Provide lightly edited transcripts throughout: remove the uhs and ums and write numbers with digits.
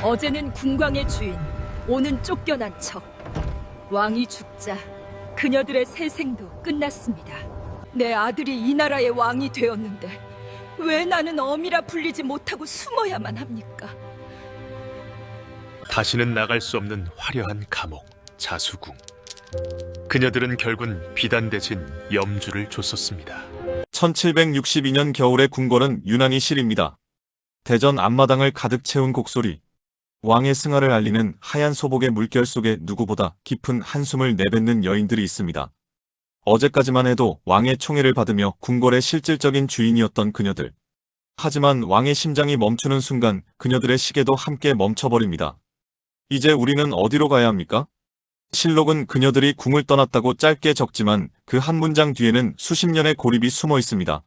어제는 궁광의 주인, 오는 쫓겨난 척. 왕이 죽자 그녀들의 새 생도 끝났습니다. 내 아들이 이 나라의 왕이 되었는데 왜 나는 어미라 불리지 못하고 숨어야만 합니까? 다시는 나갈 수 없는 화려한 감옥, 자수궁. 그녀들은 결국 비단 대신 염주를 줬었습니다. 1762년 겨울의 궁궐은 유난히 시립니다. 대전 앞마당을 가득 채운 곡소리, 왕의 승하를 알리는 하얀 소복의 물결 속에 누구보다 깊은 한숨을 내뱉는 여인들이 있습니다. 어제까지만 해도 왕의 총애를 받으며 궁궐의 실질적인 주인이었던 그녀들. 하지만 왕의 심장이 멈추는 순간 그녀들의 시계도 함께 멈춰버립니다. 이제 우리는 어디로 가야 합니까? 실록은 그녀들이 궁을 떠났다고 짧게 적지만 그 한 문장 뒤에는 수십 년의 고립이 숨어 있습니다.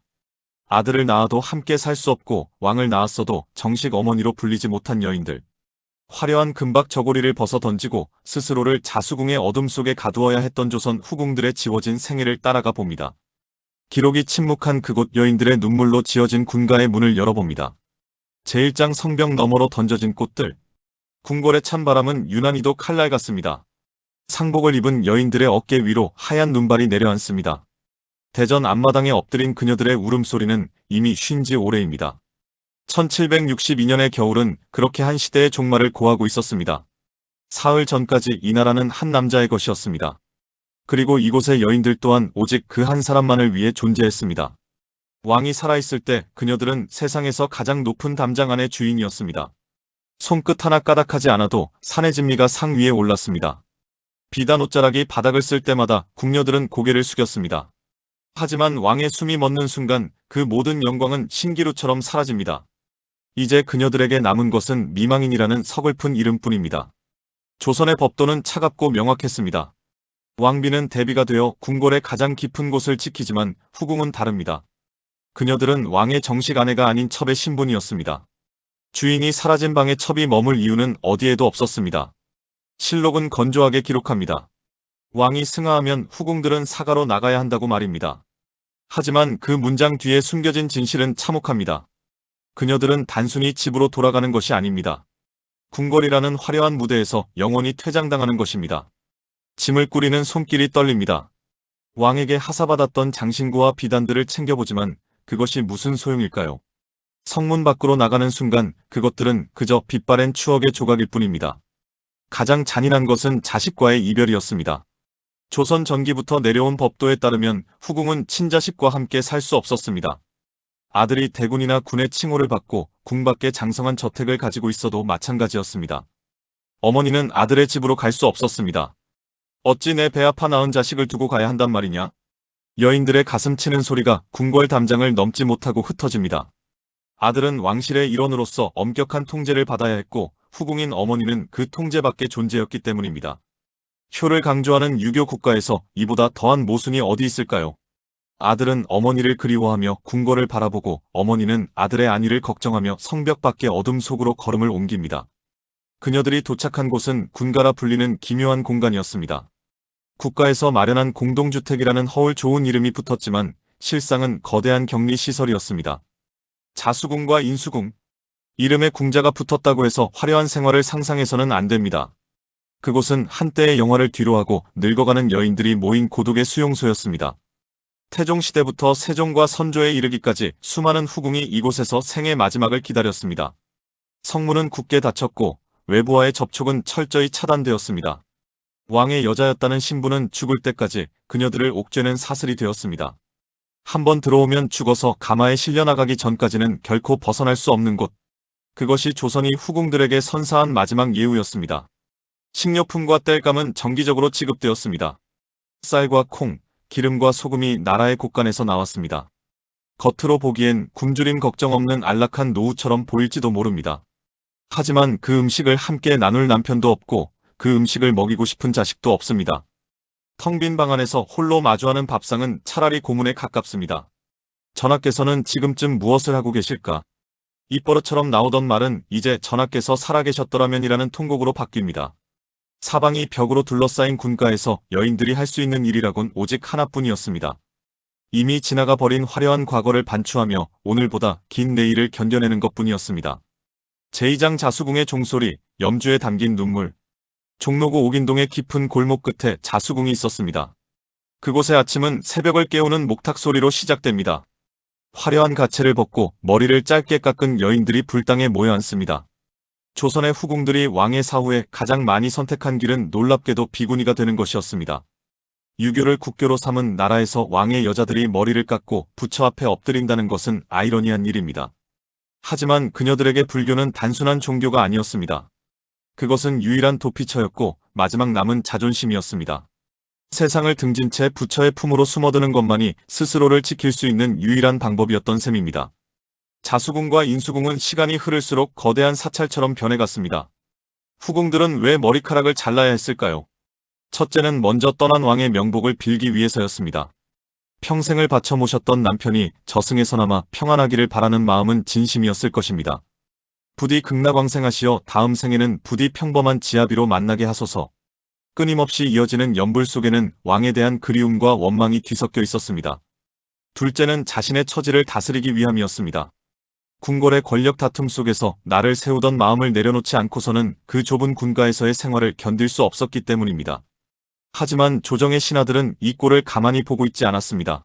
아들을 낳아도 함께 살 수 없고 왕을 낳았어도 정식 어머니로 불리지 못한 여인들. 화려한 금박 저고리를 벗어 던지고 스스로를 자수궁의 어둠 속에 가두어야 했던 조선 후궁들의 지워진 생애를 따라가 봅니다. 기록이 침묵한 그곳 여인들의 눈물로 지어진 군가의 문을 열어봅니다. 제1장 성벽 너머로 던져진 꽃들. 궁궐의 찬바람은 유난히도 칼날 같습니다. 상복을 입은 여인들의 어깨 위로 하얀 눈발이 내려앉습니다. 대전 앞마당에 엎드린 그녀들의 울음소리는 이미 쉰 지 오래입니다. 1762년의 겨울은 그렇게 한 시대의 종말을 고하고 있었습니다. 사흘 전까지 이 나라는 한 남자의 것이었습니다. 그리고 이곳의 여인들 또한 오직 그 한 사람만을 위해 존재했습니다. 왕이 살아있을 때 그녀들은 세상에서 가장 높은 담장 안의 주인이었습니다. 손끝 하나 까닥하지 않아도 산의 진미가 상 위에 올랐습니다. 비단 옷자락이 바닥을 쓸 때마다 궁녀들은 고개를 숙였습니다. 하지만 왕의 숨이 멎는 순간 그 모든 영광은 신기루처럼 사라집니다. 이제 그녀들에게 남은 것은 미망인이라는 서글픈 이름뿐입니다. 조선의 법도는 차갑고 명확했습니다. 왕비는 대비가 되어 궁궐의 가장 깊은 곳을 지키지만 후궁은 다릅니다. 그녀들은 왕의 정식 아내가 아닌 첩의 신분이었습니다. 주인이 사라진 방에 첩이 머물 이유는 어디에도 없었습니다. 실록은 건조하게 기록합니다. 왕이 승하하면 후궁들은 사가로 나가야 한다고 말입니다. 하지만 그 문장 뒤에 숨겨진 진실은 참혹합니다. 그녀들은 단순히 집으로 돌아가는 것이 아닙니다. 궁궐이라는 화려한 무대에서 영원히 퇴장당하는 것입니다. 짐을 꾸리는 손길이 떨립니다. 왕에게 하사받았던 장신구와 비단들을 챙겨보지만 그것이 무슨 소용일까요? 성문 밖으로 나가는 순간 그것들은 그저 빛바랜 추억의 조각일 뿐입니다. 가장 잔인한 것은 자식과의 이별이었습니다. 조선 전기부터 내려온 법도에 따르면 후궁은 친자식과 함께 살 수 없었습니다. 아들이 대군이나 군의 칭호를 받고 궁 밖에 장성한 저택을 가지고 있어도 마찬가지였습니다. 어머니는 아들의 집으로 갈 수 없었습니다. 어찌 내 배 아파 낳은 자식을 두고 가야 한단 말이냐? 여인들의 가슴 치는 소리가 궁궐 담장을 넘지 못하고 흩어집니다. 아들은 왕실의 일원으로서 엄격한 통제를 받아야 했고 후궁인 어머니는 그 통제 밖의 존재였기 때문입니다. 효를 강조하는 유교 국가에서 이보다 더한 모순이 어디 있을까요? 아들은 어머니를 그리워하며 궁궐을 바라보고 어머니는 아들의 안위를 걱정하며 성벽 밖의 어둠 속으로 걸음을 옮깁니다. 그녀들이 도착한 곳은 군가라 불리는 기묘한 공간이었습니다. 국가에서 마련한 공동주택이라는 허울 좋은 이름이 붙었지만 실상은 거대한 격리시설이었습니다. 자수궁과 인수궁. 이름에 궁자가 붙었다고 해서 화려한 생활을 상상해서는 안 됩니다. 그곳은 한때의 영화를 뒤로하고 늙어가는 여인들이 모인 고독의 수용소였습니다. 태종시대부터 세종과 선조에 이르기까지 수많은 후궁이 이곳에서 생의 마지막을 기다렸습니다. 성문은 굳게 닫혔고 외부와의 접촉은 철저히 차단되었습니다. 왕의 여자였다는 신부는 죽을 때까지 그녀들을 옥죄는 사슬이 되었습니다. 한번 들어오면 죽어서 가마에 실려나가기 전까지는 결코 벗어날 수 없는 곳. 그것이 조선이 후궁들에게 선사한 마지막 예우였습니다. 식료품과 땔감은 정기적으로 지급되었습니다. 쌀과 콩, 기름과 소금이 나라의 곳간에서 나왔습니다. 겉으로 보기엔 굶주림 걱정 없는 안락한 노후처럼 보일지도 모릅니다. 하지만 그 음식을 함께 나눌 남편도 없고 그 음식을 먹이고 싶은 자식도 없습니다. 텅 빈 방 안에서 홀로 마주하는 밥상은 차라리 고문에 가깝습니다. 전하께서는 지금쯤 무엇을 하고 계실까? 입버릇처럼 나오던 말은 이제 전하께서 살아계셨더라면이라는 통곡으로 바뀝니다. 사방이 벽으로 둘러싸인 군가에서 여인들이 할 수 있는 일이라곤 오직 하나뿐이었습니다. 이미 지나가 버린 화려한 과거를 반추하며 오늘보다 긴 내일을 견뎌내는 것뿐이었습니다. 제2장 자수궁의 종소리, 염주에 담긴 눈물. 종로구 옥인동의 깊은 골목 끝에 자수궁이 있었습니다. 그곳의 아침은 새벽을 깨우는 목탁 소리로 시작됩니다. 화려한 가채를 벗고 머리를 짧게 깎은 여인들이 불당에 모여 앉습니다. 조선의 후궁들이 왕의 사후에 가장 많이 선택한 길은 놀랍게도 비구니가 되는 것이었습니다. 유교를 국교로 삼은 나라에서 왕의 여자들이 머리를 깎고 부처 앞에 엎드린다는 것은 아이러니한 일입니다. 하지만 그녀들에게 불교는 단순한 종교가 아니었습니다. 그것은 유일한 도피처였고 마지막 남은 자존심이었습니다. 세상을 등진 채 부처의 품으로 숨어드는 것만이 스스로를 지킬 수 있는 유일한 방법이었던 셈입니다. 자수궁과 인수궁은 시간이 흐를수록 거대한 사찰처럼 변해갔습니다. 후궁들은 왜 머리카락을 잘라야 했을까요? 첫째는 먼저 떠난 왕의 명복을 빌기 위해서였습니다. 평생을 바쳐 모셨던 남편이 저승에서나마 평안하기를 바라는 마음은 진심이었을 것입니다. 부디 극락왕생하시어 다음 생에는 부디 평범한 지아비로 만나게 하소서. 끊임없이 이어지는 연불 속에는 왕에 대한 그리움과 원망이 뒤섞여 있었습니다. 둘째는 자신의 처지를 다스리기 위함이었습니다. 궁궐의 권력 다툼 속에서 나를 세우던 마음을 내려놓지 않고서는 그 좁은 군가에서의 생활을 견딜 수 없었기 때문입니다. 하지만 조정의 신하들은 이 꼴을 가만히 보고 있지 않았습니다.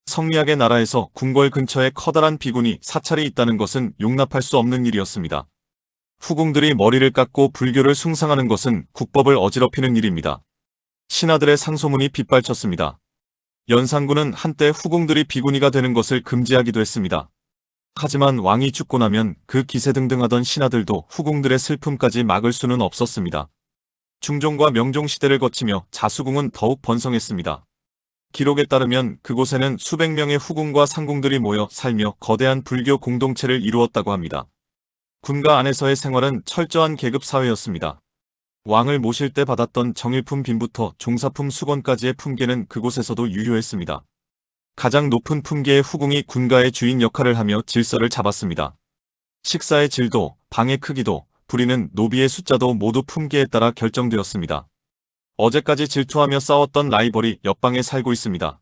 성리학의 나라에서 궁궐 근처에 커다란 비군이 사찰이 있다는 것은 용납할 수 없는 일이었습니다. 후궁들이 머리를 깎고 불교를 숭상하는 것은 국법을 어지럽히는 일입니다. 신하들의 상소문이 빗발쳤습니다. 연산군은 한때 후궁들이 비구니가 되는 것을 금지하기도 했습니다. 하지만 왕이 죽고 나면 그 기세등등하던 신하들도 후궁들의 슬픔까지 막을 수는 없었습니다. 중종과 명종 시대를 거치며 자수궁은 더욱 번성했습니다. 기록에 따르면 그곳에는 수백 명의 후궁과 상궁들이 모여 살며 거대한 불교 공동체를 이루었다고 합니다. 군가 안에서의 생활은 철저한 계급 사회였습니다. 왕을 모실 때 받았던 정일품 빈부터 종사품 수건까지의 품계는 그곳에서도 유효했습니다. 가장 높은 품계의 후궁이 군가의 주인 역할을 하며 질서를 잡았습니다. 식사의 질도, 방의 크기도, 부리는 노비의 숫자도 모두 품계에 따라 결정되었습니다. 어제까지 질투하며 싸웠던 라이벌이 옆방에 살고 있습니다.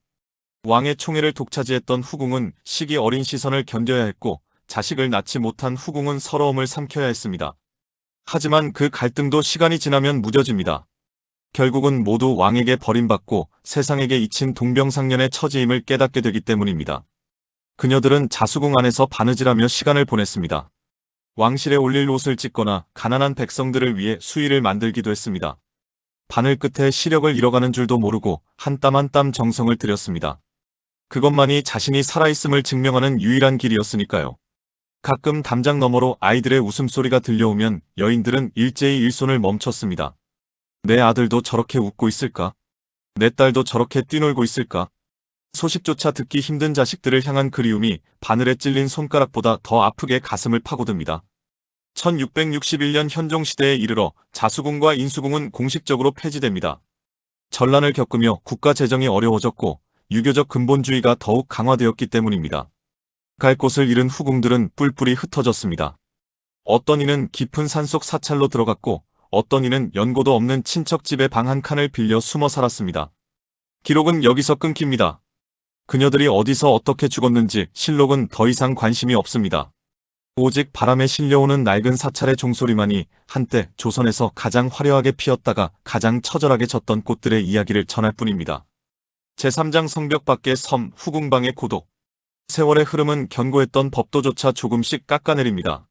왕의 총애를 독차지했던 후궁은 시기 어린 시선을 견뎌야 했고 자식을 낳지 못한 후궁은 서러움을 삼켜야 했습니다. 하지만 그 갈등도 시간이 지나면 무뎌집니다. 결국은 모두 왕에게 버림받고 세상에게 잊힌 동병상련의 처지임을 깨닫게 되기 때문입니다. 그녀들은 자수궁 안에서 바느질하며 시간을 보냈습니다. 왕실에 올릴 옷을 찢거나 가난한 백성들을 위해 수의를 만들기도 했습니다. 바늘 끝에 시력을 잃어가는 줄도 모르고 한 땀 한 땀 정성을 들였습니다. 그것만이 자신이 살아있음을 증명하는 유일한 길이었으니까요. 가끔 담장 너머로 아이들의 웃음소리가 들려오면 여인들은 일제히 일손을 멈췄습니다. 내 아들도 저렇게 웃고 있을까? 내 딸도 저렇게 뛰놀고 있을까? 소식조차 듣기 힘든 자식들을 향한 그리움이 바늘에 찔린 손가락보다 더 아프게 가슴을 파고듭니다. 1661년 현종시대에 이르러 자수궁과 인수궁은 공식적으로 폐지됩니다. 전란을 겪으며 국가 재정이 어려워졌고 유교적 근본주의가 더욱 강화되었기 때문입니다. 갈 곳을 잃은 후궁들은 뿔뿔이 흩어졌습니다. 어떤 이는 깊은 산속 사찰로 들어갔고 어떤 이는 연고도 없는 친척집의 방 한 칸을 빌려 숨어 살았습니다. 기록은 여기서 끊깁니다. 그녀들이 어디서 어떻게 죽었는지 실록은 더 이상 관심이 없습니다. 오직 바람에 실려오는 낡은 사찰의 종소리만이 한때 조선에서 가장 화려하게 피었다가 가장 처절하게 졌던 꽃들의 이야기를 전할 뿐입니다. 제3장 성벽 밖의 섬 후궁방의 고독. 세월의 흐름은 견고했던 법도조차 조금씩 깎아내립니다.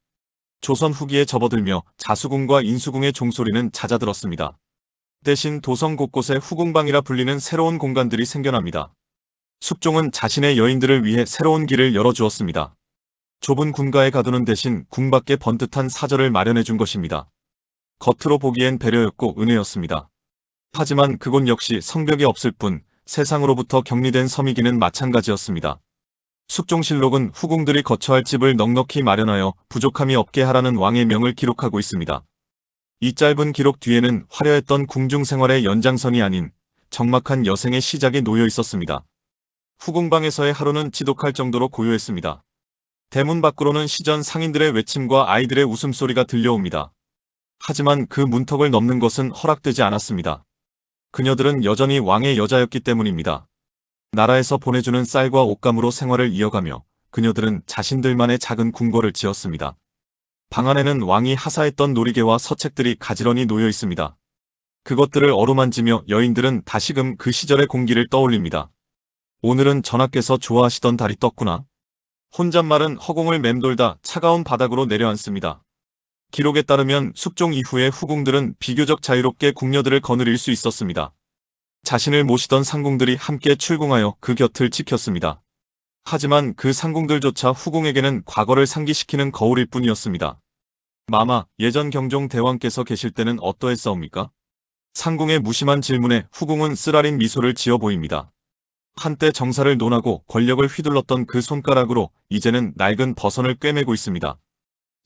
조선 후기에 접어들며 자수궁과 인수궁의 종소리는 잦아들었습니다. 대신 도성 곳곳에 후궁방이라 불리는 새로운 공간들이 생겨납니다. 숙종은 자신의 여인들을 위해 새로운 길을 열어주었습니다. 좁은 군가에 가두는 대신 궁 밖에 번듯한 사절을 마련해 준 것입니다. 겉으로 보기엔 배려였고 은혜였습니다. 하지만 그곳 역시 성벽이 없을 뿐 세상으로부터 격리된 섬이기는 마찬가지였습니다. 숙종실록은 후궁들이 거처 할 집을 넉넉히 마련하여 부족함이 없게 하라는 왕의 명을 기록하고 있습니다. 이 짧은 기록 뒤에는 화려했던 궁중 생활의 연장선이 아닌 적막한 여생의 시작이 놓여 있었습니다. 후궁방에서의 하루는 지독할 정도로 고요했습니다. 대문 밖으로는 시전 상인들의 외침과 아이들의 웃음소리가 들려옵니다. 하지만 그 문턱을 넘는 것은 허락되지 않았습니다. 그녀들은 여전히 왕의 여자였기 때문입니다. 나라에서 보내주는 쌀과 옷감으로 생활을 이어가며 그녀들은 자신들만의 작은 궁궐을 지었습니다. 방 안에는 왕이 하사했던 놀이개와 서책들이 가지런히 놓여 있습니다. 그것들을 어루만지며 여인들은 다시금 그 시절의 공기를 떠올립니다. 오늘은 전하께서 좋아하시던 달이 떴구나. 혼잣말은 허공을 맴돌다 차가운 바닥으로 내려앉습니다. 기록에 따르면 숙종 이후에 후궁들은 비교적 자유롭게 궁녀들을 거느릴 수 있었습니다. 자신을 모시던 상궁들이 함께 출궁하여 그 곁을 지켰습니다. 하지만 그 상궁들조차 후궁에게는 과거를 상기시키는 거울일 뿐이었습니다. 마마, 예전 경종 대왕께서 계실 때는 어떠했사옵니까? 상궁의 무심한 질문에 후궁은 쓰라린 미소를 지어 보입니다. 한때 정사를 논하고 권력을 휘둘렀던 그 손가락으로 이제는 낡은 버선을 꿰매고 있습니다.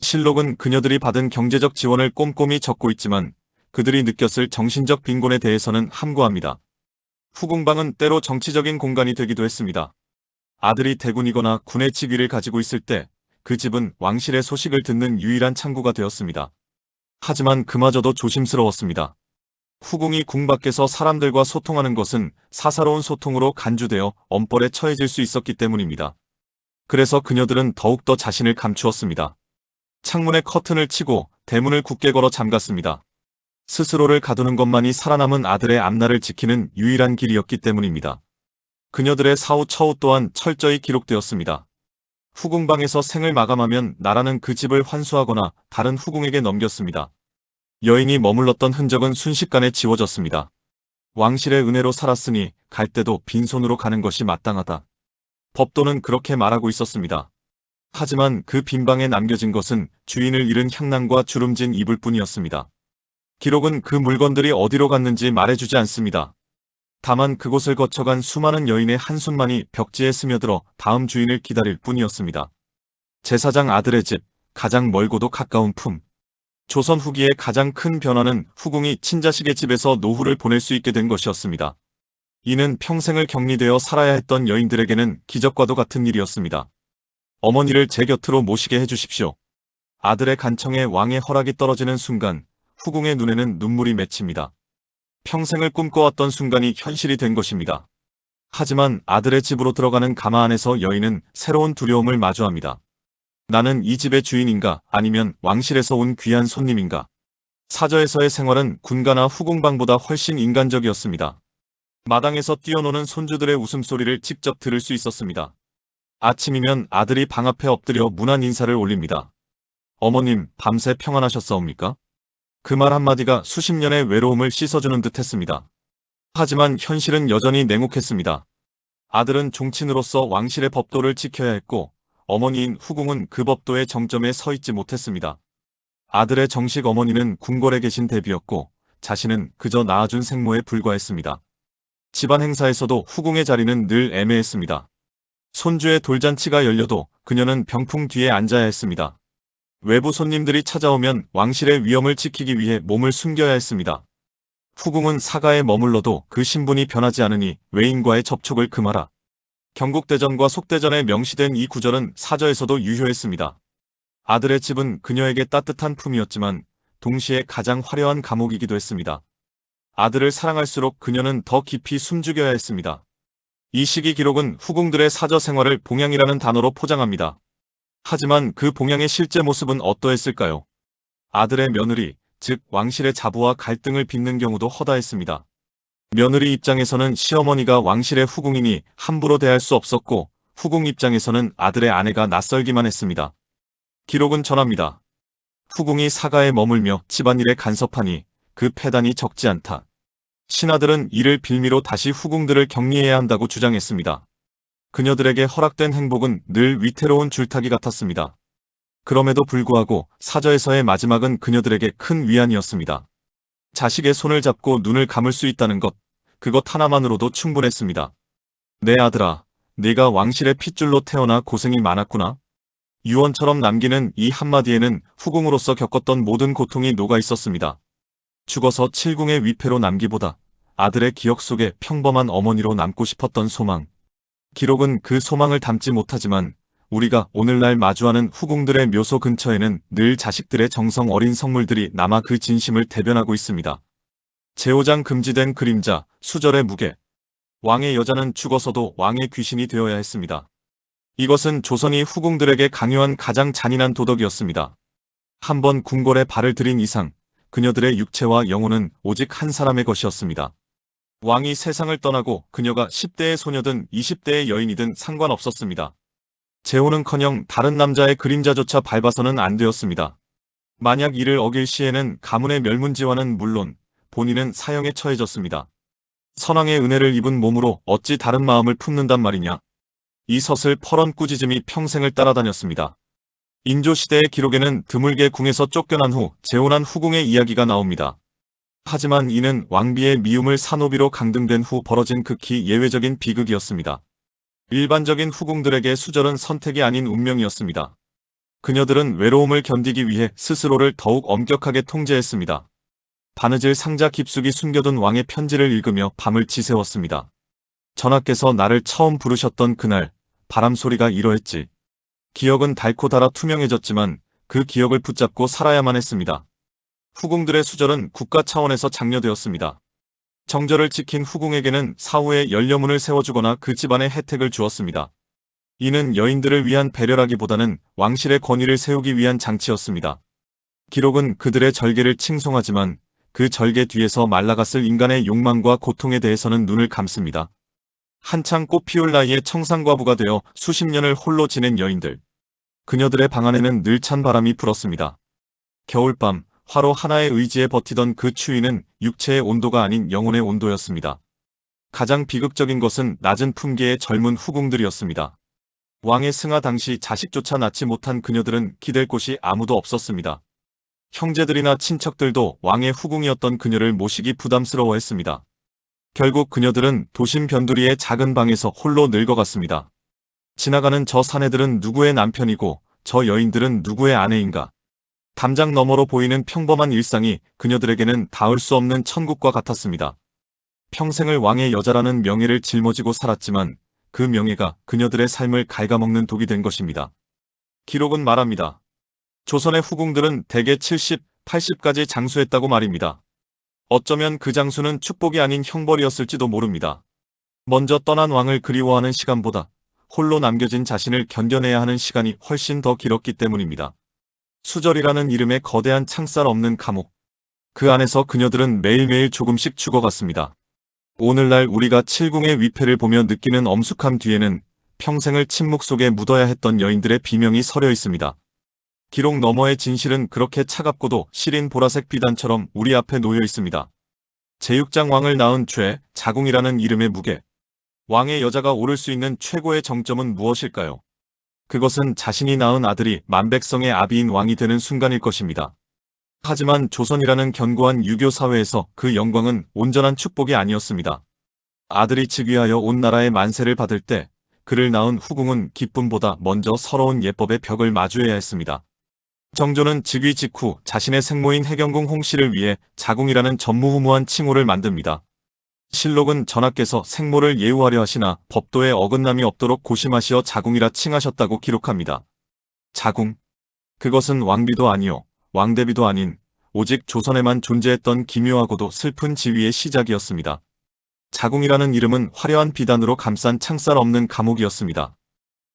실록은 그녀들이 받은 경제적 지원을 꼼꼼히 적고 있지만 그들이 느꼈을 정신적 빈곤에 대해서는 함구합니다. 후궁방은 때로 정치적인 공간이 되기도 했습니다. 아들이 대군이거나 군의 직위를 가지고 있을 때 그 집은 왕실의 소식을 듣는 유일한 창구가 되었습니다. 하지만 그마저도 조심스러웠습니다. 후궁이 궁 밖에서 사람들과 소통하는 것은 사사로운 소통으로 간주되어 엄벌에 처해질 수 있었기 때문입니다. 그래서 그녀들은 더욱더 자신을 감추었습니다. 창문에 커튼을 치고 대문을 굳게 걸어 잠갔습니다. 스스로를 가두는 것만이 살아남은 아들의 앞날을 지키는 유일한 길이었기 때문입니다. 그녀들의 사후 처우 또한 철저히 기록되었습니다. 후궁방에서 생을 마감하면 나라는 그 집을 환수하거나 다른 후궁에게 넘겼습니다. 여인이 머물렀던 흔적은 순식간에 지워졌습니다. 왕실의 은혜로 살았으니 갈 때도 빈손으로 가는 것이 마땅하다. 법도는 그렇게 말하고 있었습니다. 하지만 그 빈방에 남겨진 것은 주인을 잃은 향낭과 주름진 이불 뿐이었습니다. 기록은 그 물건들이 어디로 갔는지 말해주지 않습니다. 다만 그곳을 거쳐간 수많은 여인의 한숨만이 벽지에 스며들어 다음 주인을 기다릴 뿐이었습니다. 제사장 아들의 집, 가장 멀고도 가까운 품. 조선 후기의 가장 큰 변화는 후궁이 친자식의 집에서 노후를 보낼 수 있게 된 것이었습니다. 이는 평생을 격리되어 살아야 했던 여인들에게는 기적과도 같은 일이었습니다. 어머니를 제 곁으로 모시게 해주십시오. 아들의 간청에 왕의 허락이 떨어지는 순간 후궁의 눈에는 눈물이 맺힙니다. 평생을 꿈꿔왔던 순간이 현실이 된 것입니다. 하지만 아들의 집으로 들어가는 가마 안에서 여인은 새로운 두려움을 마주합니다. 나는 이 집의 주인인가 아니면 왕실에서 온 귀한 손님인가? 사저에서의 생활은 군가나 후궁방보다 훨씬 인간적이었습니다. 마당에서 뛰어노는 손주들의 웃음소리를 직접 들을 수 있었습니다. 아침이면 아들이 방 앞에 엎드려 무난 인사를 올립니다. 어머님, 밤새 평안하셨사옵니까? 그 말 한마디가 수십 년의 외로움을 씻어주는 듯 했습니다. 하지만 현실은 여전히 냉혹했습니다. 아들은 종친으로서 왕실의 법도를 지켜야 했고 어머니인 후궁은 그 법도의 정점에 서 있지 못했습니다. 아들의 정식 어머니는 궁궐에 계신 대비였고 자신은 그저 낳아준 생모에 불과했습니다. 집안 행사에서도 후궁의 자리는 늘 애매했습니다. 손주의 돌잔치가 열려도 그녀는 병풍 뒤에 앉아야 했습니다. 외부 손님들이 찾아오면 왕실의 위엄을 지키기 위해 몸을 숨겨야 했습니다. 후궁은 사가에 머물러도 그 신분이 변하지 않으니 외인과의 접촉을 금하라. 경국대전과 속대전에 명시된 이 구절은 사저에서도 유효했습니다. 아들의 집은 그녀에게 따뜻한 품이었지만 동시에 가장 화려한 감옥이기도 했습니다. 아들을 사랑할수록 그녀는 더 깊이 숨죽여야 했습니다. 이 시기 기록은 후궁들의 사저 생활을 봉양이라는 단어로 포장합니다. 하지만 그 봉양의 실제 모습은 어떠했을까요? 아들의 며느리, 즉 왕실의 자부와 갈등을 빚는 경우도 허다했습니다. 며느리 입장에서는 시어머니가 왕실의 후궁이니 함부로 대할 수 없었고 후궁 입장에서는 아들의 아내가 낯설기만 했습니다. 기록은 전합니다. 후궁이 사가에 머물며 집안일에 간섭하니 그 패단이 적지 않다. 신하들은 이를 빌미로 다시 후궁들을 격리해야 한다고 주장했습니다. 그녀들에게 허락된 행복은 늘 위태로운 줄타기 같았습니다. 그럼에도 불구하고 사저에서의 마지막은 그녀들에게 큰 위안이었습니다. 자식의 손을 잡고 눈을 감을 수 있다는 것, 그것 하나만으로도 충분했습니다. 내 아들아, 네가 왕실의 핏줄로 태어나 고생이 많았구나. 유언처럼 남기는 이 한마디에는 후궁으로서 겪었던 모든 고통이 녹아 있었습니다. 죽어서 칠궁의 위패로 남기보다 아들의 기억 속에 평범한 어머니로 남고 싶었던 소망. 기록은 그 소망을 담지 못하지만 우리가 오늘날 마주하는 후궁들의 묘소 근처에는 늘 자식들의 정성 어린 성물들이 남아 그 진심을 대변하고 있습니다. 제호장 금지된 그림자, 수절의 무게. 왕의 여자는 죽어서도 왕의 귀신이 되어야 했습니다. 이것은 조선이 후궁들에게 강요한 가장 잔인한 도덕이었습니다. 한번 궁궐에 발을 들인 이상 그녀들의 육체와 영혼은 오직 한 사람의 것이었습니다. 왕이 세상을 떠나고 그녀가 10대의 소녀든 20대의 여인이든 상관없었습니다. 재혼은커녕 다른 남자의 그림자조차 밟아서는 안 되었습니다. 만약 이를 어길 시에는 가문의 멸문지화는 물론 본인은 사형에 처해졌습니다. 선왕의 은혜를 입은 몸으로 어찌 다른 마음을 품는단 말이냐. 이 서슬 퍼런 꾸짖음이 평생을 따라다녔습니다. 인조시대의 기록에는 드물게 궁에서 쫓겨난 후 재혼한 후궁의 이야기가 나옵니다. 하지만 이는 왕비의 미움을 산호비로 강등된 후 벌어진 극히 예외적인 비극이었습니다. 일반적인 후궁들에게 수절은 선택이 아닌 운명이었습니다. 그녀들은 외로움을 견디기 위해 스스로를 더욱 엄격하게 통제했습니다. 바느질 상자 깊숙이 숨겨둔 왕의 편지를 읽으며 밤을 지새웠습니다. 전하께서 나를 처음 부르셨던 그날 바람소리가 이러했지. 기억은 달고 달아 투명해졌지만 그 기억을 붙잡고 살아야만 했습니다. 후궁들의 수절은 국가 차원에서 장려되었습니다. 정절을 지킨 후궁에게는 사후에 연료문을 세워주거나 그 집안에 혜택을 주었습니다. 이는 여인들을 위한 배려라기보다는 왕실의 권위를 세우기 위한 장치였습니다. 기록은 그들의 절개를 칭송하지만 그 절개 뒤에서 말라갔을 인간의 욕망과 고통에 대해서는 눈을 감습니다. 한창 꽃 피울 나이에 청산과부가 되어 수십 년을 홀로 지낸 여인들. 그녀들의 방 안에는 늘 찬 바람이 불었습니다. 겨울밤, 화로 하나의 의지에 버티던 그 추위는 육체의 온도가 아닌 영혼의 온도였습니다. 가장 비극적인 것은 낮은 품계의 젊은 후궁들이었습니다. 왕의 승하 당시 자식조차 낳지 못한 그녀들은 기댈 곳이 아무도 없었습니다. 형제들이나 친척들도 왕의 후궁이었던 그녀를 모시기 부담스러워했습니다. 결국 그녀들은 도심 변두리의 작은 방에서 홀로 늙어갔습니다. 지나가는 저 사내들은 누구의 남편이고 저 여인들은 누구의 아내인가. 담장 너머로 보이는 평범한 일상이 그녀들에게는 닿을 수 없는 천국과 같았습니다. 평생을 왕의 여자라는 명예를 짊어지고 살았지만 그 명예가 그녀들의 삶을 갉아먹는 독이 된 것입니다. 기록은 말합니다. 조선의 후궁들은 대개 70, 80까지 장수했다고 말입니다. 어쩌면 그 장수는 축복이 아닌 형벌이었을지도 모릅니다. 먼저 떠난 왕을 그리워하는 시간보다 홀로 남겨진 자신을 견뎌내야 하는 시간이 훨씬 더 길었기 때문입니다. 수절이라는 이름의 거대한 창살 없는 감옥. 그 안에서 그녀들은 매일매일 조금씩 죽어갔습니다. 오늘날 우리가 칠궁의 위패를 보며 느끼는 엄숙함 뒤에는 평생을 침묵 속에 묻어야 했던 여인들의 비명이 서려 있습니다. 기록 너머의 진실은 그렇게 차갑고도 시린 보라색 비단처럼 우리 앞에 놓여 있습니다. 제6장 왕을 낳은 죄, 자궁이라는 이름의 무게. 왕의 여자가 오를 수 있는 최고의 정점은 무엇일까요? 그것은 자신이 낳은 아들이 만백성의 아비인 왕이 되는 순간일 것입니다. 하지만 조선이라는 견고한 유교 사회에서 그 영광은 온전한 축복이 아니었습니다. 아들이 즉위하여 온 나라의 만세를 받을 때 그를 낳은 후궁은 기쁨보다 먼저 서러운 예법의 벽을 마주해야 했습니다. 정조는 즉위 직후 자신의 생모인 해경궁 홍씨를 위해 자궁이라는 전무후무한 칭호를 만듭니다. 실록은 전하께서 생모를 예우하려 하시나 법도에 어긋남이 없도록 고심하시어 자궁이라 칭하셨다고 기록합니다. 자궁. 그것은 왕비도 아니요 왕대비도 아닌 오직 조선에만 존재했던 기묘하고도 슬픈 지위의 시작이었습니다. 자궁이라는 이름은 화려한 비단으로 감싼 창살 없는 감옥이었습니다.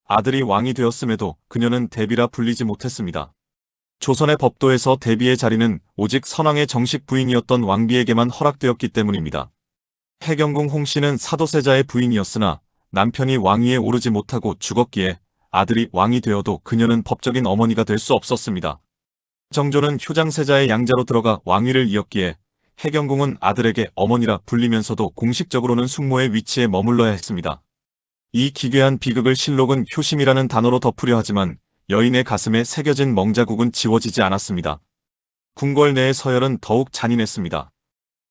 아들이 왕이 되었음에도 그녀는 대비라 불리지 못했습니다. 조선의 법도에서 대비의 자리는 오직 선왕의 정식 부인이었던 왕비에게만 허락되었기 때문입니다. 해경궁 홍씨는 사도세자의 부인이었으나 남편이 왕위에 오르지 못하고 죽었기에 아들이 왕이 되어도 그녀는 법적인 어머니가 될 수 없었습니다. 정조는 효장세자의 양자로 들어가 왕위를 이었기에 해경궁은 아들에게 어머니라 불리면서도 공식적으로는 숙모의 위치에 머물러야 했습니다. 이 기괴한 비극을 실록은 효심이라는 단어로 덮으려 하지만 여인의 가슴에 새겨진 멍자국은 지워지지 않았습니다. 궁궐 내의 서열은 더욱 잔인했습니다.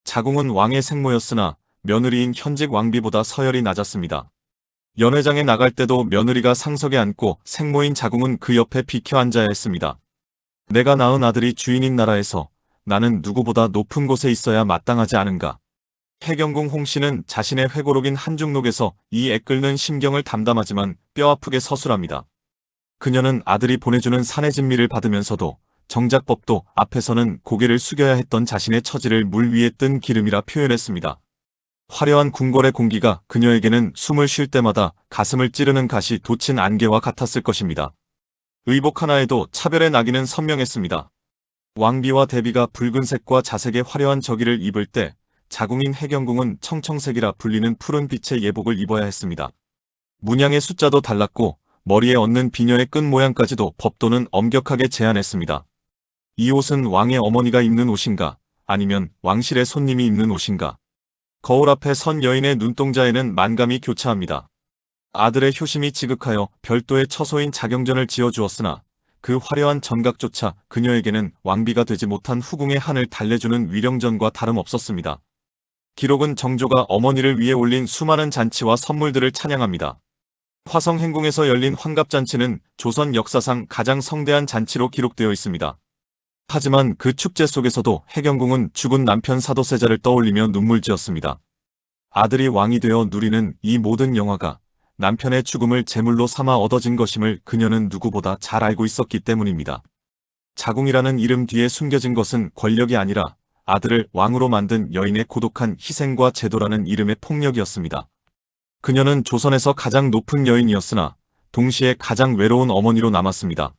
자궁은 왕의 생모였으나 며느리인 현직 왕비보다 서열이 낮았습니다. 연회장에 나갈 때도 며느리가 상석에 앉고 생모인 자궁은 그 옆에 비켜 앉아야 했습니다. 내가 낳은 아들이 주인인 나라에서 나는 누구보다 높은 곳에 있어야 마땅하지 않은가. 해경궁 홍씨는 자신의 회고록인 한중록에서 이 애끓는 심경을 담담하지만 뼈아프게 서술합니다. 그녀는 아들이 보내주는 산의 진미를 받으면서도 정작 법도 앞에서는 고개를 숙여야 했던 자신의 처지를 물 위에 뜬 기름이라 표현했습니다. 화려한 궁궐의 공기가 그녀에게는 숨을 쉴 때마다 가슴을 찌르는 가시 돋친 안개와 같았을 것입니다. 의복 하나에도 차별의 낙인은 선명했습니다. 왕비와 대비가 붉은색과 자색의 화려한 저기를 입을 때 자궁인 해경궁은 청청색이라 불리는 푸른 빛의 예복을 입어야 했습니다. 문양의 숫자도 달랐고 머리에 얹는 비녀의 끈 모양까지도 법도는 엄격하게 제한했습니다. 이 옷은 왕의 어머니가 입는 옷인가, 아니면 왕실의 손님이 입는 옷인가. 거울 앞에 선 여인의 눈동자에는 만감이 교차합니다. 아들의 효심이 지극하여 별도의 처소인 자경전을 지어주었으나 그 화려한 전각조차 그녀에게는 왕비가 되지 못한 후궁의 한을 달래주는 위령전과 다름없었습니다. 기록은 정조가 어머니를 위해 올린 수많은 잔치와 선물들을 찬양합니다. 화성행궁에서 열린 환갑잔치는 조선 역사상 가장 성대한 잔치로 기록되어 있습니다. 하지만 그 축제 속에서도 해경궁은 죽은 남편 사도세자를 떠올리며 눈물지었습니다. 아들이 왕이 되어 누리는 이 모든 영화가 남편의 죽음을 제물로 삼아 얻어진 것임을 그녀는 누구보다 잘 알고 있었기 때문입니다. 자궁이라는 이름 뒤에 숨겨진 것은 권력이 아니라 아들을 왕으로 만든 여인의 고독한 희생과 제도라는 이름의 폭력이었습니다. 그녀는 조선에서 가장 높은 여인이었으나 동시에 가장 외로운 어머니로 남았습니다.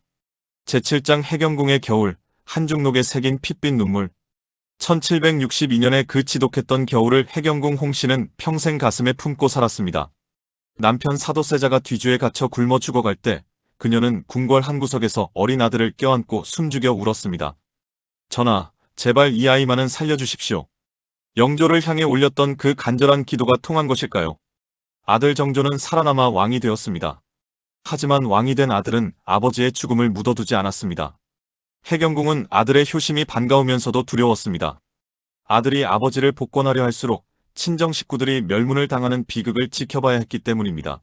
제7장 해경궁의 겨울, 한중록에 새긴 핏빛 눈물. 1762년에 그 지독했던 겨울을 해경궁 홍씨는 평생 가슴에 품고 살았습니다. 남편 사도세자가 뒤주에 갇혀 굶어 죽어갈 때 그녀는 궁궐 한 구석에서 어린 아들을 껴안고 숨죽여 울었습니다. 전하, 제발 이 아이만은 살려주십시오. 영조를 향해 올렸던 그 간절한 기도가 통한 것일까요? 아들 정조는 살아남아 왕이 되었습니다. 하지만 왕이 된 아들은 아버지의 죽음을 묻어두지 않았습니다. 해경궁은 아들의 효심이 반가우면서도 두려웠습니다. 아들이 아버지를 복권하려 할수록 친정 식구들이 멸문을 당하는 비극을 지켜봐야 했기 때문입니다.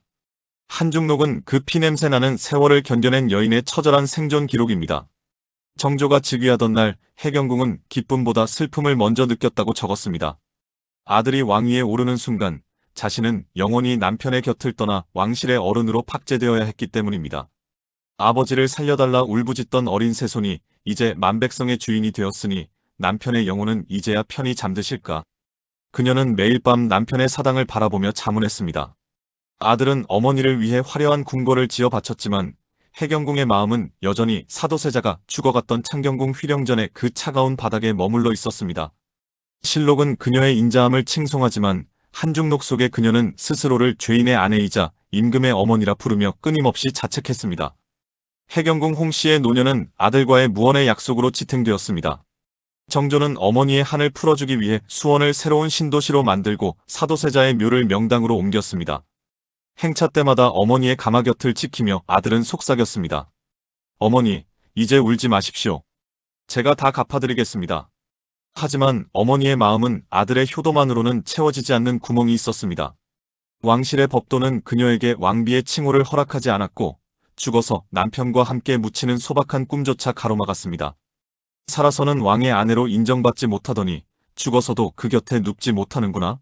한중록은 그 피냄새 나는 세월을 견뎌낸 여인의 처절한 생존 기록입니다. 정조가 즉위하던 날 해경궁은 기쁨보다 슬픔을 먼저 느꼈다고 적었습니다. 아들이 왕위에 오르는 순간 자신은 영원히 남편의 곁을 떠나 왕실의 어른으로 팍제되어야 했기 때문입니다. 아버지를 살려달라 울부짖던 어린 새손이 이제 만백성의 주인이 되었으니 남편의 영혼은 이제야 편히 잠드실까? 그녀는 매일 밤 남편의 사당을 바라보며 자문했습니다. 아들은 어머니를 위해 화려한 궁궐을 지어 바쳤지만 해경궁의 마음은 여전히 사도세자가 죽어갔던 창경궁 휘령전의 그 차가운 바닥에 머물러 있었습니다. 실록은 그녀의 인자함을 칭송하지만 한중록 속에 그녀는 스스로를 죄인의 아내이자 임금의 어머니라 부르며 끊임없이 자책했습니다. 해경궁 홍씨의 노년은 아들과의 무언의 약속으로 지탱되었습니다. 정조는 어머니의 한을 풀어주기 위해 수원을 새로운 신도시로 만들고 사도세자의 묘를 명당으로 옮겼습니다. 행차 때마다 어머니의 가마 곁을 지키며 아들은 속삭였습니다. 어머니, 이제 울지 마십시오. 제가 다 갚아드리겠습니다. 하지만 어머니의 마음은 아들의 효도만으로는 채워지지 않는 구멍이 있었습니다. 왕실의 법도는 그녀에게 왕비의 칭호를 허락하지 않았고 죽어서 남편과 함께 묻히는 소박한 꿈조차 가로막았습니다. 살아서는 왕의 아내로 인정받지 못하더니 죽어서도 그 곁에 눕지 못하는구나.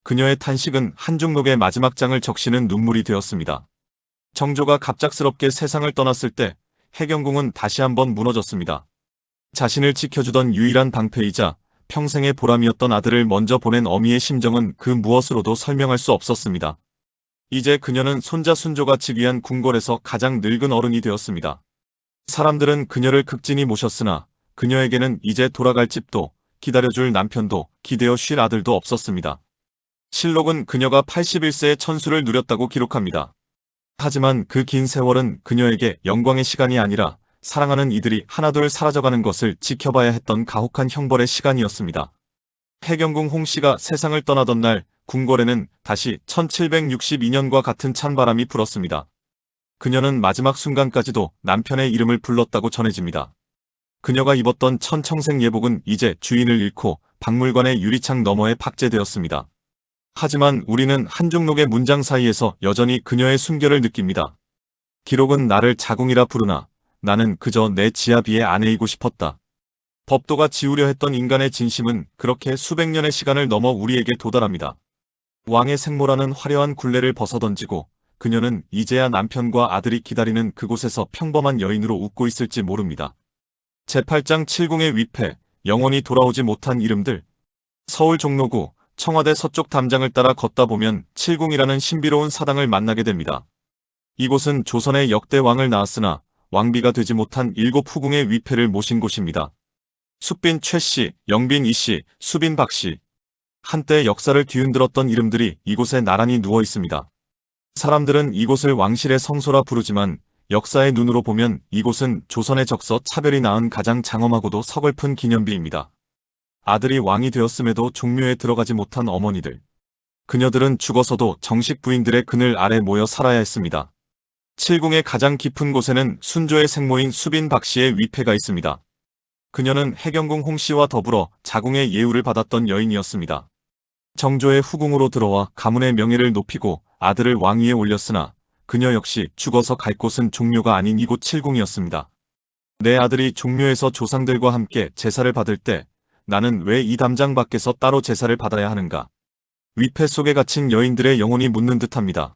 그녀의 탄식은 한중록의 마지막 장을 적시는 눈물이 되었습니다. 정조가 갑작스럽게 세상을 떠났을 때 해경궁은 다시 한번 무너졌습니다. 자신을 지켜주던 유일한 방패이자 평생의 보람이었던 아들을 먼저 보낸 어미의 심정은 그 무엇으로도 설명할 수 없었습니다. 이제 그녀는 손자 순조가 즉위한 궁궐에서 가장 늙은 어른이 되었습니다. 사람들은 그녀를 극진히 모셨으나 그녀에게는 이제 돌아갈 집도 기다려줄 남편도 기대어 쉴 아들도 없었습니다. 실록은 그녀가 81세의 천수를 누렸다고 기록합니다. 하지만 그 긴 세월은 그녀에게 영광의 시간이 아니라 사랑하는 이들이 하나둘 사라져가는 것을 지켜봐야 했던 가혹한 형벌의 시간이었습니다. 해경궁 홍씨가 세상을 떠나던 날 궁궐에는 다시 1762년과 같은 찬바람이 불었습니다. 그녀는 마지막 순간까지도 남편의 이름을 불렀다고 전해집니다. 그녀가 입었던 천청색 예복은 이제 주인을 잃고 박물관의 유리창 너머에 박제되었습니다. 하지만 우리는 한중록의 문장 사이에서 여전히 그녀의 순결을 느낍니다. 기록은 나를 자궁이라 부르나 나는 그저 내 지아비의 아내이고 싶었다. 법도가 지우려 했던 인간의 진심은 그렇게 수백 년의 시간을 넘어 우리에게 도달합니다. 왕의 생모라는 화려한 굴레를 벗어던지고 그녀는 이제야 남편과 아들이 기다리는 그곳에서 평범한 여인으로 웃고 있을지 모릅니다. 제8장 칠궁의 위패, 영원히 돌아오지 못한 이름들. 서울 종로구, 청와대 서쪽 담장을 따라 걷다 보면 칠궁이라는 신비로운 사당을 만나게 됩니다. 이곳은 조선의 역대 왕을 낳았으나 왕비가 되지 못한 7 후궁의 위패를 모신 곳입니다. 숙빈 최씨, 영빈 이씨, 수빈 박씨. 한때 역사를 뒤흔들었던 이름들이 이곳에 나란히 누워 있습니다. 사람들은 이곳을 왕실의 성소라 부르지만 역사의 눈으로 보면 이곳은 조선의 적서 차별이 낳은 가장 장엄하고도 서글픈 기념비입니다. 아들이 왕이 되었음에도 종묘에 들어가지 못한 어머니들. 그녀들은 죽어서도 정식 부인들의 그늘 아래 모여 살아야 했습니다. 칠궁의 가장 깊은 곳에는 순조의 생모인 수빈 박씨의 위패가 있습니다. 그녀는 해경궁 홍씨와 더불어 자궁의 예우를 받았던 여인이었습니다. 정조의 후궁으로 들어와 가문의 명예를 높이고 아들을 왕위에 올렸으나 그녀 역시 죽어서 갈 곳은 종묘가 아닌 이곳 칠궁이었습니다. 내 아들이 종묘에서 조상들과 함께 제사를 받을 때 나는 왜 이 담장 밖에서 따로 제사를 받아야 하는가? 위패 속에 갇힌 여인들의 영혼이 묻는 듯합니다.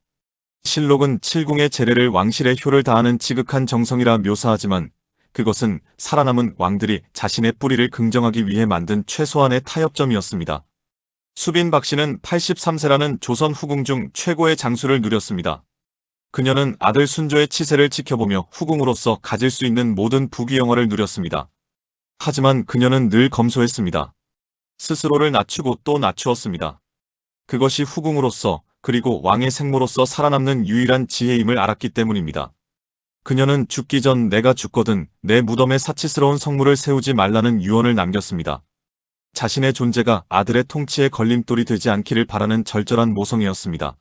실록은 칠궁의 제례를 왕실의 효를 다하는 지극한 정성이라 묘사하지만 그것은 살아남은 왕들이 자신의 뿌리를 긍정하기 위해 만든 최소한의 타협점이었습니다. 수빈 박씨는 83세라는 조선 후궁 중 최고의 장수를 누렸습니다. 그녀는 아들 순조의 치세를 지켜보며 후궁으로서 가질 수 있는 모든 부귀영화를 누렸습니다. 하지만 그녀는 늘 검소했습니다. 스스로를 낮추고 또 낮추었습니다. 그것이 후궁으로서 그리고 왕의 생모로서 살아남는 유일한 지혜임을 알았기 때문입니다. 그녀는 죽기 전 내가 죽거든 내 무덤에 사치스러운 성물을 세우지 말라는 유언을 남겼습니다. 자신의 존재가 아들의 통치에 걸림돌이 되지 않기를 바라는 절절한 모성이었습니다.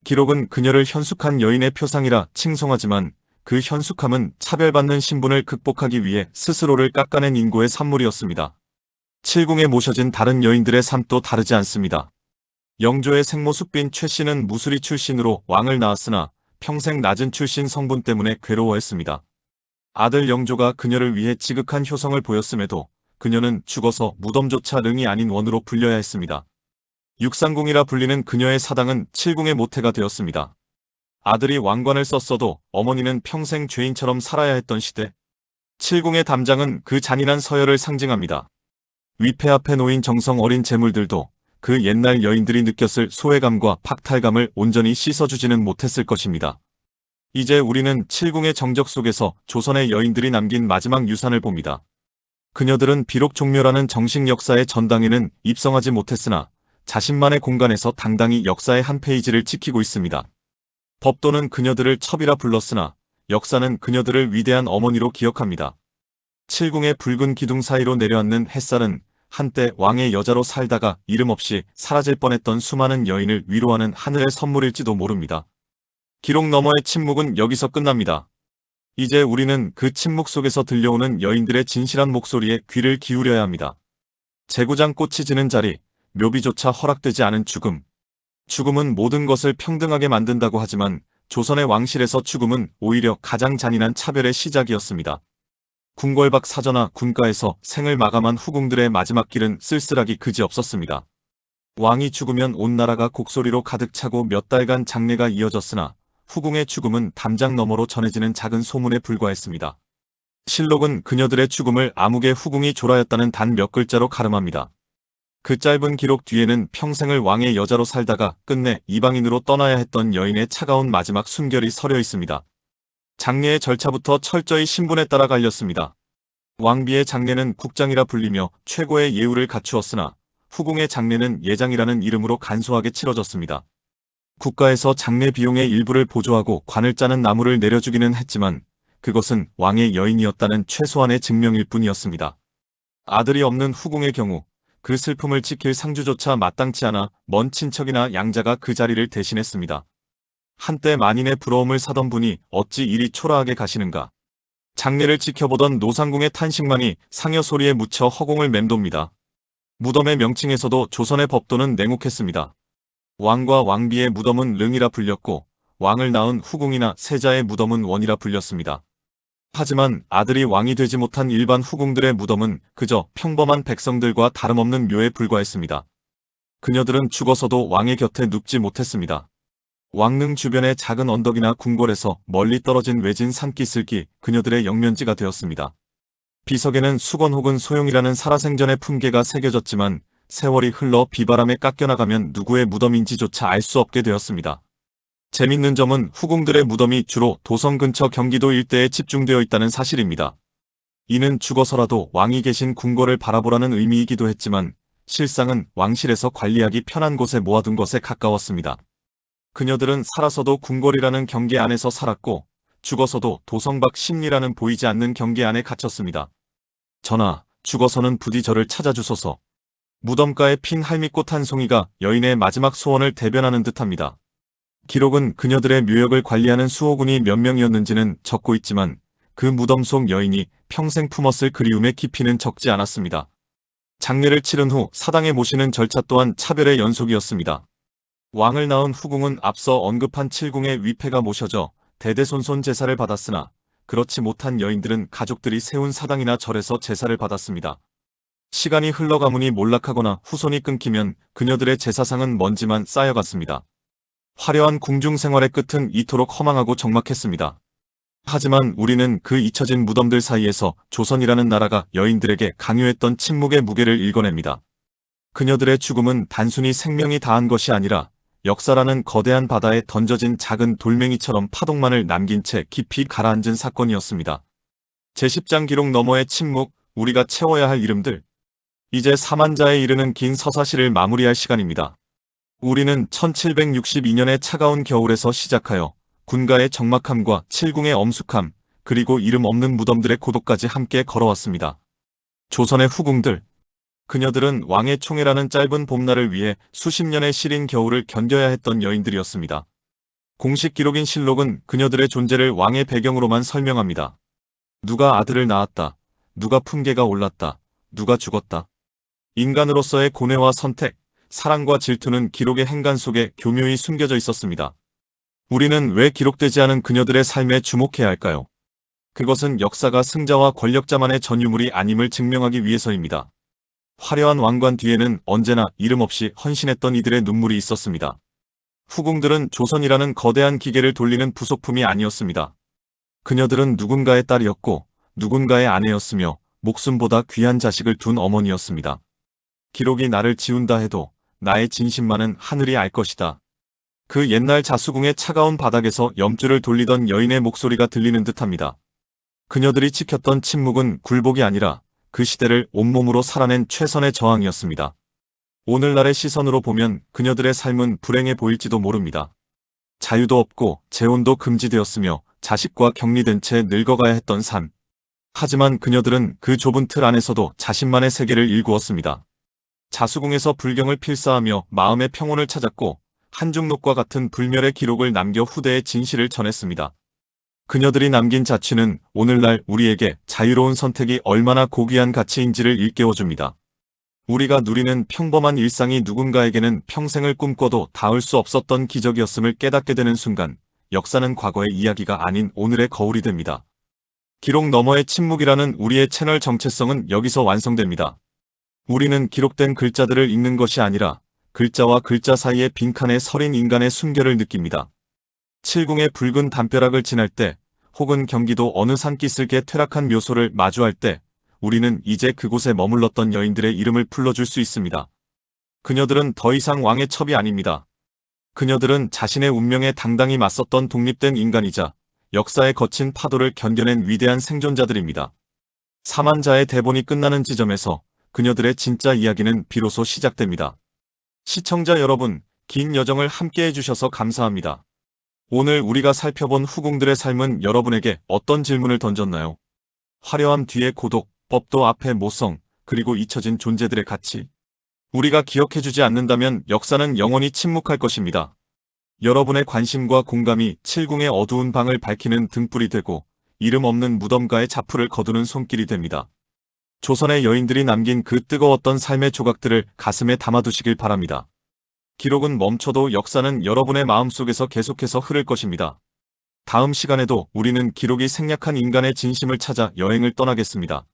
기록은 그녀를 현숙한 여인의 표상이라 칭송하지만 그 현숙함은 차별받는 신분을 극복하기 위해 스스로를 깎아낸 인고의 산물이었습니다. 칠궁에 모셔진 다른 여인들의 삶도 다르지 않습니다. 영조의 생모 숙빈 최씨는 무수리 출신으로 왕을 낳았으나 평생 낮은 출신 성분 때문에 괴로워했습니다. 아들 영조가 그녀를 위해 지극한 효성을 보였음에도 그녀는 죽어서 무덤조차 능이 아닌 원으로 불려야 했습니다. 육상궁이라 불리는 그녀의 사당은 칠궁의 모태가 되었습니다. 아들이 왕관을 썼어도 어머니는 평생 죄인처럼 살아야 했던 시대. 칠궁의 담장은 그 잔인한 서열을 상징합니다. 위패 앞에 놓인 정성 어린 재물들도 그 옛날 여인들이 느꼈을 소외감과 박탈감을 온전히 씻어주지는 못했을 것입니다. 이제 우리는 칠궁의 정적 속에서 조선의 여인들이 남긴 마지막 유산을 봅니다. 그녀들은 비록 종묘라는 정식 역사의 전당에는 입성하지 못했으나 자신만의 공간에서 당당히 역사의 한 페이지를 지키고 있습니다. 법도는 그녀들을 첩이라 불렀으나 역사는 그녀들을 위대한 어머니로 기억합니다. 칠궁의 붉은 기둥 사이로 내려앉는 햇살은 한때 왕의 여자로 살다가 이름 없이 사라질 뻔했던 수많은 여인을 위로하는 하늘의 선물일지도 모릅니다. 기록 너머의 침묵은 여기서 끝납니다. 이제 우리는 그 침묵 속에서 들려오는 여인들의 진실한 목소리에 귀를 기울여야 합니다. 제구장 꽃이 지는 자리, 묘비조차 허락되지 않은 죽음. 죽음은 모든 것을 평등하게 만든다고 하지만 조선의 왕실에서 죽음은 오히려 가장 잔인한 차별의 시작이었습니다. 궁궐 밖 사저나 군가에서 생을 마감한 후궁들의 마지막 길은 쓸쓸하기 그지없었습니다. 왕이 죽으면 온 나라가 곡소리로 가득 차고 몇 달간 장례가 이어졌으나 후궁의 죽음은 담장 너머로 전해지는 작은 소문에 불과했습니다. 실록은 그녀들의 죽음을 암흑의 후궁이 졸하였다는 단 몇 글자로 가름합니다. 그 짧은 기록 뒤에는 평생을 왕의 여자로 살다가 끝내 이방인으로 떠나야 했던 여인의 차가운 마지막 숨결이 서려 있습니다. 장례의 절차부터 철저히 신분에 따라 갈렸습니다. 왕비의 장례는 국장이라 불리며 최고의 예우를 갖추었으나 후궁의 장례는 예장이라는 이름으로 간소하게 치러졌습니다. 국가에서 장례 비용의 일부를 보조하고 관을 짜는 나무를 내려주기는 했지만 그것은 왕의 여인이었다는 최소한의 증명일 뿐이었습니다. 아들이 없는 후궁의 경우 그 슬픔을 지킬 상주조차 마땅치 않아 먼 친척이나 양자가 그 자리를 대신했습니다. 한때 만인의 부러움을 사던 분이 어찌 이리 초라하게 가시는가. 장례를 지켜보던 노상궁의 탄식만이 상여 소리에 묻혀 허공을 맴돕니다. 무덤의 명칭에서도 조선의 법도는 냉혹했습니다. 왕과 왕비의 무덤은 릉이라 불렸고 왕을 낳은 후궁이나 세자의 무덤은 원이라 불렸습니다. 하지만 아들이 왕이 되지 못한 일반 후궁들의 무덤은 그저 평범한 백성들과 다름없는 묘에 불과했습니다. 그녀들은 죽어서도 왕의 곁에 눕지 못했습니다. 왕릉 주변의 작은 언덕이나 궁궐에서 멀리 떨어진 외진 산기슭이 그녀들의 영면지가 되었습니다. 비석에는 수건 혹은 소용이라는 살아생전의 품계가 새겨졌지만 세월이 흘러 비바람에 깎여나가면 누구의 무덤인지조차 알 수 없게 되었습니다. 재밌는 점은 후궁들의 무덤이 주로 도성 근처 경기도 일대에 집중되어 있다는 사실입니다. 이는 죽어서라도 왕이 계신 궁궐을 바라보라는 의미이기도 했지만 실상은 왕실에서 관리하기 편한 곳에 모아둔 것에 가까웠습니다. 그녀들은 살아서도 궁궐이라는 경계 안에서 살았고 죽어서도 도성밖 심리라는 보이지 않는 경계 안에 갇혔습니다. 전하, 죽어서는 부디 저를 찾아주소서. 무덤가에 핀 할미꽃 한 송이가 여인의 마지막 소원을 대변하는 듯합니다. 기록은 그녀들의 묘역을 관리하는 수호군이 몇 명이었는지는 적고 있지만 그 무덤 속 여인이 평생 품었을 그리움의 깊이는 적지 않았습니다. 장례를 치른 후 사당에 모시는 절차 또한 차별의 연속이었습니다. 왕을 낳은 후궁은 앞서 언급한 칠궁의 위패가 모셔져 대대손손 제사를 받았으나 그렇지 못한 여인들은 가족들이 세운 사당이나 절에서 제사를 받았습니다. 시간이 흘러가무니 몰락하거나 후손이 끊기면 그녀들의 제사상은 먼지만 쌓여갔습니다. 화려한 궁중 생활의 끝은 이토록 허망하고 적막했습니다. 하지만 우리는 그 잊혀진 무덤들 사이에서 조선이라는 나라가 여인들에게 강요했던 침묵의 무게를 읽어냅니다. 그녀들의 죽음은 단순히 생명이 다한 것이 아니라 역사라는 거대한 바다에 던져진 작은 돌멩이처럼 파동만을 남긴 채 깊이 가라앉은 사건이었습니다. 제10장 기록 너머의 침묵, 우리가 채워야 할 이름들. 이제 사만자에 이르는 긴 서사시를 마무리할 시간입니다. 우리는 1762년의 차가운 겨울에서 시작하여 군가의 적막함과 칠궁의 엄숙함, 그리고 이름 없는 무덤들의 고독까지 함께 걸어왔습니다. 조선의 후궁들. 그녀들은 왕의 총애라는 짧은 봄날을 위해 수십 년의 시린 겨울을 견뎌야 했던 여인들이었습니다. 공식 기록인 실록은 그녀들의 존재를 왕의 배경으로만 설명합니다. 누가 아들을 낳았다. 누가 품계가 올랐다. 누가 죽었다. 인간으로서의 고뇌와 선택, 사랑과 질투는 기록의 행간 속에 교묘히 숨겨져 있었습니다. 우리는 왜 기록되지 않은 그녀들의 삶에 주목해야 할까요? 그것은 역사가 승자와 권력자만의 전유물이 아님을 증명하기 위해서입니다. 화려한 왕관 뒤에는 언제나 이름 없이 헌신했던 이들의 눈물이 있었습니다. 후궁들은 조선이라는 거대한 기계를 돌리는 부속품이 아니었습니다. 그녀들은 누군가의 딸이었고 누군가의 아내였으며 목숨보다 귀한 자식을 둔 어머니였습니다. 기록이 나를 지운다 해도 나의 진심만은 하늘이 알 것이다. 그 옛날 자수궁의 차가운 바닥에서 염주를 돌리던 여인의 목소리가 들리는 듯합니다. 그녀들이 지켰던 침묵은 굴복이 아니라 그 시대를 온몸으로 살아낸 최선의 저항이었습니다. 오늘날의 시선으로 보면 그녀들의 삶은 불행해 보일지도 모릅니다. 자유도 없고 재혼도 금지되었으며 자식과 격리된 채 늙어가야 했던 삶. 하지만 그녀들은 그 좁은 틀 안에서도 자신만의 세계를 일구었습니다. 자수궁에서 불경을 필사하며 마음의 평온을 찾았고 한중록과 같은 불멸의 기록을 남겨 후대의 진실을 전했습니다. 그녀들이 남긴 자취는 오늘날 우리에게 자유로운 선택이 얼마나 고귀한 가치인지를 일깨워줍니다. 우리가 누리는 평범한 일상이 누군가에게는 평생을 꿈꿔도 닿을 수 없었던 기적이었음을 깨닫게 되는 순간 역사는 과거의 이야기가 아닌 오늘의 거울이 됩니다. 기록 너머의 침묵이라는 우리의 채널 정체성은 여기서 완성됩니다. 우리는 기록된 글자들을 읽는 것이 아니라 글자와 글자 사이의 빈칸에 서린 인간의 순결을 느낍니다. 칠궁의 붉은 담벼락을 지날 때 혹은 경기도 어느 산기슭에 퇴락한 묘소를 마주할 때 우리는 이제 그곳에 머물렀던 여인들의 이름을 불러줄 수 있습니다. 그녀들은 더 이상 왕의 첩이 아닙니다. 그녀들은 자신의 운명에 당당히 맞섰던 독립된 인간이자 역사의 거친 파도를 견뎌낸 위대한 생존자들입니다. 사만자의 대본이 끝나는 지점에서 그녀들의 진짜 이야기는 비로소 시작됩니다. 시청자 여러분, 긴 여정을 함께 해주셔서 감사합니다. 오늘 우리가 살펴본 후궁들의 삶은 여러분에게 어떤 질문을 던졌나요? 화려함 뒤에 고독, 법도 앞에 모성, 그리고 잊혀진 존재들의 가치. 우리가 기억해주지 않는다면 역사는 영원히 침묵할 것입니다. 여러분의 관심과 공감이 칠궁의 어두운 방을 밝히는 등불이 되고 이름 없는 무덤가의 자풀을 거두는 손길이 됩니다. 조선의 여인들이 남긴 그 뜨거웠던 삶의 조각들을 가슴에 담아두시길 바랍니다. 기록은 멈춰도 역사는 여러분의 마음속에서 계속해서 흐를 것입니다. 다음 시간에도 우리는 기록이 생략한 인간의 진심을 찾아 여행을 떠나겠습니다.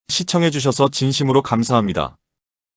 시청해주셔서 진심으로 감사합니다.